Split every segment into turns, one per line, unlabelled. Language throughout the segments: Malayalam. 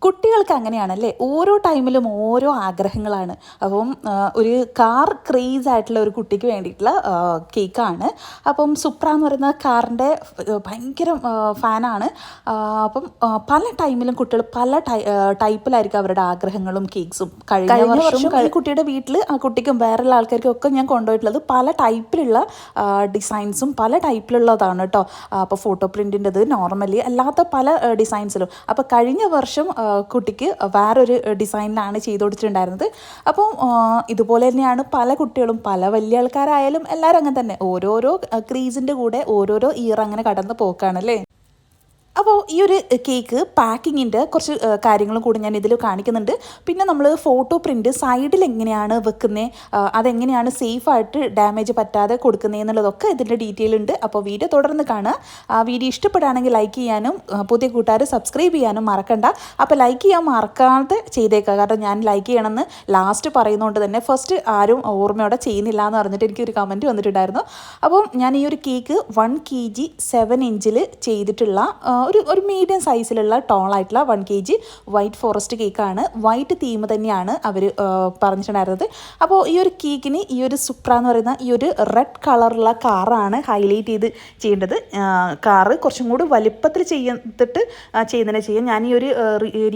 കുട്ടികൾക്ക് അങ്ങനെയാണല്ലേ, ഓരോ ടൈമിലും ഓരോ ആഗ്രഹങ്ങളാണ്. അപ്പം ഒരു കാർ ക്രേസ് ആയിട്ടുള്ള ഒരു കുട്ടിക്ക് വേണ്ടിയിട്ടുള്ള കേക്കാണ്. അപ്പം സുപ്ര എന്ന് പറയുന്ന കാറിൻ്റെ ഭയങ്കര ഫാനാണ്. അപ്പം പല ടൈമിലും കുട്ടികൾ പല ടൈപ്പിലായിരിക്കും അവരുടെ ആഗ്രഹങ്ങളും കേക്ക്സും. കഴിഞ്ഞ വർഷം ഈ കുട്ടിയുടെ വീട്ടിൽ ആ കുട്ടിക്കും വേറെയുള്ള ആൾക്കാർക്കും ഒക്കെ ഞാൻ കൊണ്ടുപോയിട്ടുള്ളത് പല ടൈപ്പിലുള്ള ഡിസൈൻസും പല ടൈപ്പിലുള്ളതാണ് കേട്ടോ. അപ്പോൾ ഫോട്ടോ പ്രിൻറ്റിൻ്റെത്, നോർമലി അല്ലാത്ത പല ഡിസൈൻസിലും. അപ്പോൾ കഴിഞ്ഞ വർഷം കുട്ടിക്ക് വേറൊരു ഡിസൈനിലാണ് ചെയ്ത് കൊടുത്തിട്ടുണ്ടായിരുന്നത്. അപ്പോൾ ഇതുപോലെ തന്നെയാണ് പല കുട്ടികളും, പല വലിയ ആൾക്കാരായാലും എല്ലാവരും അങ്ങനെ തന്നെ ഓരോരോ ക്രീസിൻ്റെ കൂടെ ഓരോരോ ഇയർ അങ്ങനെ കടന്ന് പോക്കാണല്ലേ. അപ്പോൾ ഈ ഒരു കേക്ക് പാക്കിങ്ങിൻ്റെ കുറച്ച് കാര്യങ്ങളും കൂടി ഞാൻ ഇതിൽ കാണിക്കുന്നുണ്ട്. പിന്നെ നമ്മൾ ഫോട്ടോ പ്രിൻറ്റ് സൈഡിൽ എങ്ങനെയാണ് വെക്കുന്നത്, അതെങ്ങനെയാണ് സേഫായിട്ട് ഡാമേജ് പറ്റാതെ കൊടുക്കുന്നത് എന്നുള്ളതൊക്കെ ഇതിൻ്റെ ഡീറ്റെയിൽ ഉണ്ട്. അപ്പോൾ വീഡിയോ തുടർന്ന് കാണുക. വീഡിയോ ഇഷ്ടപ്പെടുകയാണെങ്കിൽ ലൈക്ക് ചെയ്യാനും പുതിയ കൂട്ടുകാർ സബ്സ്ക്രൈബ് ചെയ്യാനും മറക്കണ്ട. അപ്പോൾ ലൈക്ക് ചെയ്യാൻ മറക്കാതെ ചെയ്തേക്കുക. കാരണം ഞാൻ ലൈക്ക് ചെയ്യണമെന്ന് ലാസ്റ്റ് പറയുന്നതുകൊണ്ട് തന്നെ ഫസ്റ്റ് ആരും ഓർമ്മയോടെ ചെയ്യുന്നില്ല എന്ന് പറഞ്ഞിട്ട് എനിക്കൊരു കമൻറ്റ് വന്നിട്ടുണ്ടായിരുന്നു. അപ്പം ഞാൻ ഈ ഒരു കേക്ക് 1 kg 7 ഇഞ്ചിൽ ചെയ്തിട്ടുള്ള ഒരു മീഡിയം സൈസിലുള്ള ടോളായിട്ടുള്ള 1 kg വൈറ്റ് ഫോറസ്റ്റ് കേക്കാണ്. വൈറ്റ് തീം തന്നെയാണ് അവർ പറഞ്ഞിട്ടുണ്ടായിരുന്നത്. അപ്പോൾ ഈ ഒരു കേക്കിന് ഈ ഒരു സുപ്ര എന്ന് പറയുന്ന ഈ ഒരു റെഡ് കളറുള്ള കാറാണ് ഹൈലൈറ്റ് ചെയ്ത് ചെയ്യേണ്ടത്. കാറ് കുറച്ചും കൂടി വലിപ്പത്തിൽ ചെയ്യുന്നതിനെ ചെയ്യാം ഞാൻ ഈ ഒരു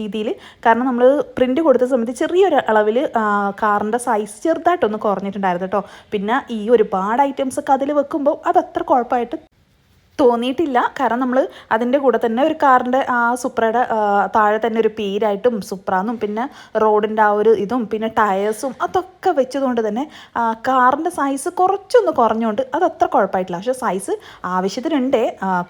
രീതിയിൽ. കാരണം നമ്മൾ പ്രിൻ്റ് കൊടുത്ത സമയത്ത് ചെറിയൊരു അളവിൽ കാറിൻ്റെ സൈസ് ചെറുതായിട്ടൊന്ന് കുറഞ്ഞിട്ടുണ്ടായിരുന്നു കേട്ടോ. പിന്നെ ഈ ഒരുപാട് ഐറ്റംസ് ഒക്കെ അതിൽ വെക്കുമ്പോൾ അതത്ര കുഴപ്പമായിട്ട് തോന്നിയിട്ടില്ല. കാരണം നമ്മൾ അതിൻ്റെ കൂടെ തന്നെ ഒരു കാറിൻ്റെ ആ സുപ്രയുടെ താഴെ തന്നെ ഒരു പേരായിട്ടും സുപ്രാന്നും പിന്നെ റോഡിൻ്റെ ആ ഒരു ഇതും പിന്നെ ടയേഴ്സും അതൊക്കെ വെച്ചതുകൊണ്ട് തന്നെ കാറിൻ്റെ സൈസ് കുറച്ചൊന്ന് കുറഞ്ഞുകൊണ്ട് അതത്ര കുഴപ്പമായിട്ടില്ല. പക്ഷേ സൈസ് ആവശ്യത്തിനുണ്ട്.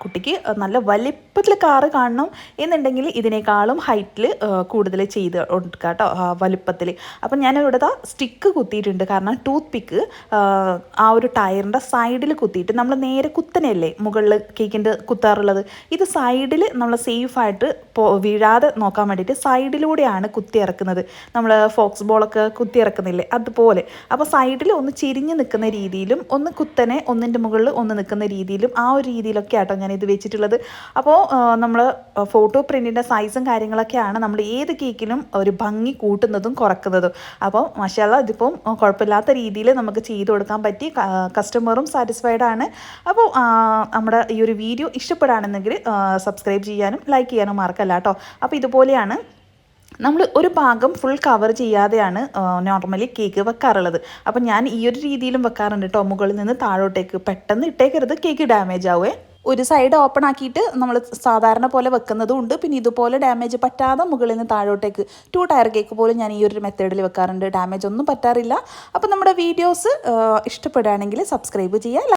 കുട്ടിക്ക് നല്ല വലിപ്പത്തിൽ കാറ് കാണണം എന്നുണ്ടെങ്കിൽ ഇതിനേക്കാളും ഹൈറ്റിൽ കൂടുതൽ ചെയ്ത് കൊടുക്കുക കേട്ടോ, വലിപ്പത്തിൽ. അപ്പം ഞാനിവിടെ സ്റ്റിക്ക് കുത്തിയിട്ടുണ്ട്. കാരണം ടൂത്ത് പിക്ക് ആ ഒരു ടയറിൻ്റെ സൈഡിൽ കുത്തിയിട്ട് നമ്മൾ നേരെ കുത്തനെയല്ലേ മുകളിൽ കേക്കിൻ്റെ കുത്താറുള്ളത്, ഇത് സൈഡിൽ നമ്മൾ സേഫായിട്ട് വീഴാതെ നോക്കാൻ വേണ്ടിയിട്ട് സൈഡിലൂടെയാണ് കുത്തി ഇറക്കുന്നത്. നമ്മൾ ഫോക്സ് ബോളൊക്കെ കുത്തി ഇറക്കുന്നില്ലേ അതുപോലെ. അപ്പോൾ സൈഡിൽ ഒന്ന് ചിരിഞ്ഞ് നിൽക്കുന്ന രീതിയിലും ഒന്ന് കുത്തനെ ഒന്നിൻ്റെ മുകളിൽ ഒന്ന് നിൽക്കുന്ന രീതിയിലും ആ ഒരു രീതിയിലൊക്കെ ആട്ടോ ഞാൻ ഇത് വെച്ചിട്ടുള്ളത്. അപ്പോൾ നമ്മൾ ഫോട്ടോ പ്രിൻറ്റിൻ്റെ സൈസും കാര്യങ്ങളൊക്കെയാണ് നമ്മൾ ഏത് കേക്കിനും ഒരു ഭംഗി കൂട്ടുന്നതും കുറക്കുന്നതും. അപ്പോൾ മാഷാഅല്ലാഹ് ഇതിപ്പം കുഴപ്പമില്ലാത്ത രീതിയിൽ നമുക്ക് ചെയ്ത് കൊടുക്കാൻ പറ്റി. കസ്റ്റമറും സാറ്റിസ്ഫൈഡ് ആണ്. അപ്പോൾ നമ്മുടെ ഈ ഒരു വീഡിയോ ഇഷ്ടപ്പെടുകയാണെന്നെങ്കിൽ സബ്സ്ക്രൈബ് ചെയ്യാനും ലൈക്ക് ചെയ്യാനും മറക്കല്ല കേട്ടോ. അപ്പോൾ ഇതുപോലെയാണ് നമ്മൾ ഒരു ഭാഗം ഫുൾ കവർ ചെയ്യാതെയാണ് നോർമലി കേക്ക് വെക്കാറുള്ളത്. അപ്പം ഞാൻ ഈ ഒരു രീതിയിലും വെക്കാറുണ്ട് കേട്ടോ. മുകളിൽ നിന്ന് താഴോട്ടേക്ക് പെട്ടെന്ന് ഇട്ടേക്കരുത്, കേക്ക് ഡാമേജ് ആവേ. ഒരു സൈഡ് ഓപ്പൺ ആക്കിയിട്ട് നമ്മൾ സാധാരണ പോലെ വെക്കുന്നതും ഉണ്ട്. പിന്നെ ഇതുപോലെ ഡാമേജ് പറ്റാതെ മുകളിൽ നിന്ന് താഴോട്ടേക്ക് 2 ടയർ കേക്ക് പോലും ഞാൻ ഈ ഒരു മെത്തേഡിൽ വെക്കാറുണ്ട്. ഡാമേജ് ഒന്നും പറ്റാറില്ല. അപ്പോൾ നമ്മുടെ വീഡിയോസ് ഇഷ്ടപ്പെടുകയാണെങ്കിൽ സബ്സ്ക്രൈബ് ചെയ്യുക.